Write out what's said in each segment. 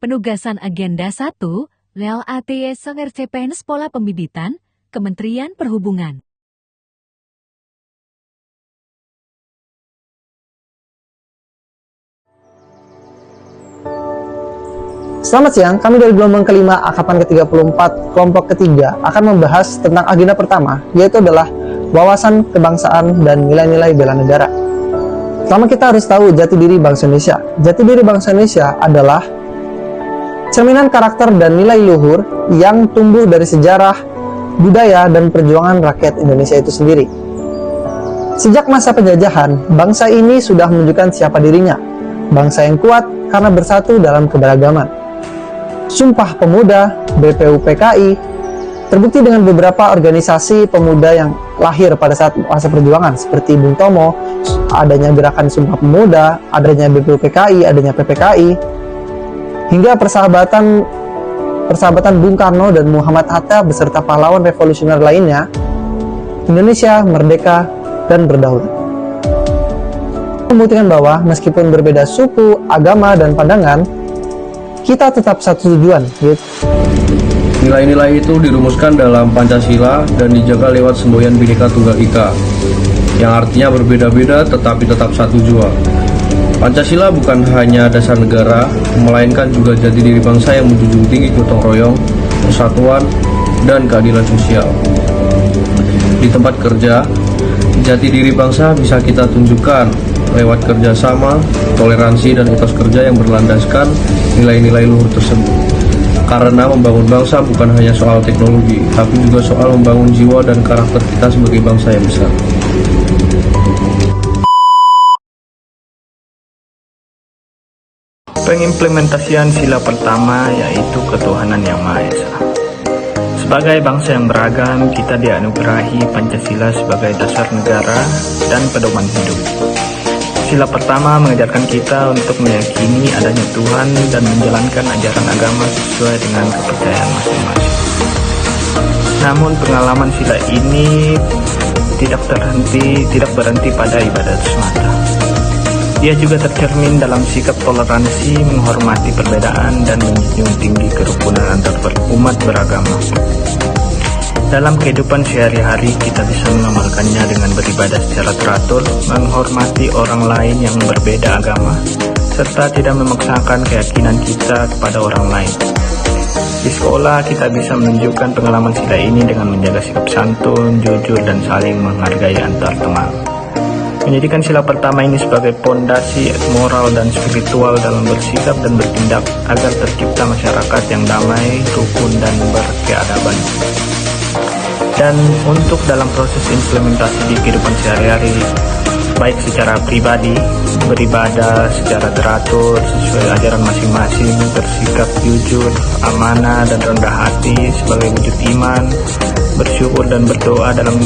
Penugasan Agenda 1, Lel ATY Sanger CPNS Pola Pembibitan, Kementerian Perhubungan. Selamat siang, kami dari gelombang kelima Akapan ke-34 kelompok ketiga akan membahas tentang agenda pertama, yaitu adalah wawasan kebangsaan dan nilai-nilai bela negara. Pertama kita harus tahu jati diri bangsa Indonesia. Jati diri bangsa Indonesia adalah cerminan karakter dan nilai luhur yang tumbuh dari sejarah, budaya, dan perjuangan rakyat Indonesia itu sendiri. Sejak masa penjajahan, bangsa ini sudah menunjukkan siapa dirinya, bangsa yang kuat karena bersatu dalam keberagaman. Sumpah Pemuda, BPUPKI, terbukti dengan beberapa organisasi pemuda yang lahir pada saat masa perjuangan seperti Bung Tomo, adanya gerakan Sumpah Pemuda, adanya BPUPKI, adanya PPKI, hingga persahabatan Bung Karno dan Muhammad Hatta beserta pahlawan revolusioner lainnya. Indonesia merdeka dan berdaulat. Membuktikan bahwa meskipun berbeda suku, agama, dan pandangan, kita tetap satu tujuan, gitu. Nilai-nilai itu dirumuskan dalam Pancasila dan dijaga lewat semboyan Bhinneka Tunggal Ika, yang artinya berbeda-beda tetapi tetap satu jua. Pancasila bukan hanya dasar negara, melainkan juga jati diri bangsa yang menjunjung tinggi gotong royong, persatuan, dan keadilan sosial. Di tempat kerja, jati diri bangsa bisa kita tunjukkan lewat kerjasama, toleransi, dan etos kerja yang berlandaskan nilai-nilai luhur tersebut. Karena membangun bangsa bukan hanya soal teknologi, tapi juga soal membangun jiwa dan karakter kita sebagai bangsa yang besar. Pengimplementasian sila pertama yaitu ketuhanan yang Maha Esa. Sebagai bangsa yang beragam, kita dianugerahi Pancasila sebagai dasar negara dan pedoman hidup. Sila pertama mengajarkan kita untuk meyakini adanya Tuhan dan menjalankan ajaran agama sesuai dengan kepercayaan masing-masing. Namun pengalaman sila ini tidak berhenti pada ibadah semata. Dia juga tercermin dalam sikap toleransi, menghormati perbedaan, dan menjunjung tinggi kerukunan antar umat beragama. Dalam kehidupan sehari-hari, kita bisa mengamalkannya dengan beribadah secara teratur, menghormati orang lain yang berbeda agama, serta tidak memaksakan keyakinan kita kepada orang lain. Di sekolah, kita bisa menunjukkan pengalaman sila ini dengan menjaga sikap santun, jujur, dan saling menghargai antar teman. Menjadikan sila pertama ini sebagai pondasi moral dan spiritual dalam bersikap dan bertindak agar tercipta masyarakat yang damai, rukun, dan berkeadaban. Dan untuk dalam proses implementasi di kehidupan sehari-hari, baik secara pribadi, beribadah secara teratur sesuai ajaran masing-masing, bersikap jujur, amanah, dan rendah hati sebagai wujud iman, bersyukur dan berdoa dalam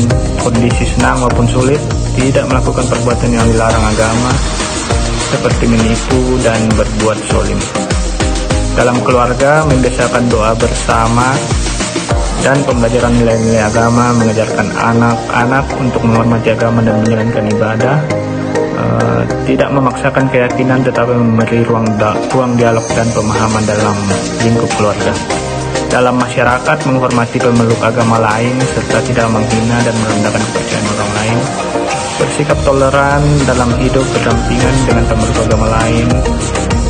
kondisi senang maupun sulit, tidak melakukan perbuatan yang dilarang agama seperti menipu dan berbuat zalim. Dalam keluarga, membiasakan doa bersama dan pembelajaran nilai-nilai agama, mengajarkan anak-anak untuk menghormati agama dan menjalankan ibadah, tidak memaksakan keyakinan tetapi memberi ruang dialog dan pemahaman dalam lingkup keluarga. Dalam masyarakat, menghormati pemeluk agama lain serta tidak menghina dan merendahkan kepercayaan orang lain, bersikap toleran dalam hidup berdampingan dengan pemeluk agama lain,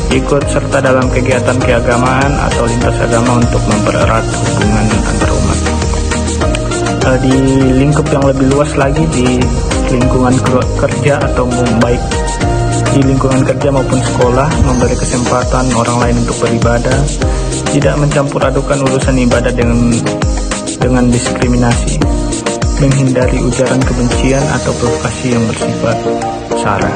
ikut serta dalam kegiatan keagamaan atau lintas agama untuk mempererat hubungan antar umat. Di lingkup yang lebih luas lagi, di lingkungan kerja atau baik di lingkungan kerja maupun sekolah, memberi kesempatan orang lain untuk beribadah, tidak mencampur adukan urusan ibadah dengan diskriminasi, menghindari ujaran kebencian atau provokasi yang bersifat sara.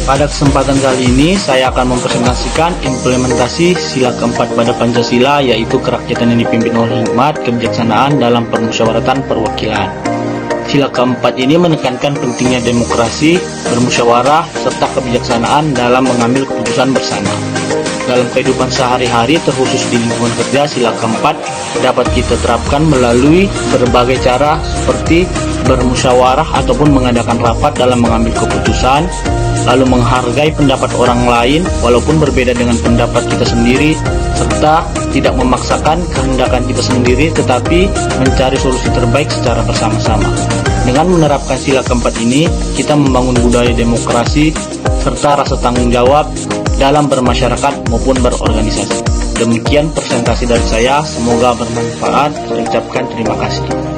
Pada kesempatan kali ini, saya akan mempresentasikan implementasi sila keempat pada Pancasila, yaitu kerakyatan yang dipimpin oleh hikmat, kebijaksanaan dalam permusyawaratan perwakilan. Sila keempat ini menekankan pentingnya demokrasi, bermusyawarah, serta kebijaksanaan dalam mengambil keputusan bersama. Dalam kehidupan sehari-hari, terkhusus di lingkungan kerja, sila keempat dapat kita terapkan melalui berbagai cara seperti bermusyawarah ataupun mengadakan rapat dalam mengambil keputusan, lalu menghargai pendapat orang lain walaupun berbeda dengan pendapat kita sendiri, serta tidak memaksakan kehendakan kita sendiri tetapi mencari solusi terbaik secara bersama-sama. Dengan menerapkan sila keempat ini, kita membangun budaya demokrasi serta rasa tanggung jawab dalam bermasyarakat maupun berorganisasi. Demikian presentasi dari saya, semoga bermanfaat. Saya ucapkan terima kasih.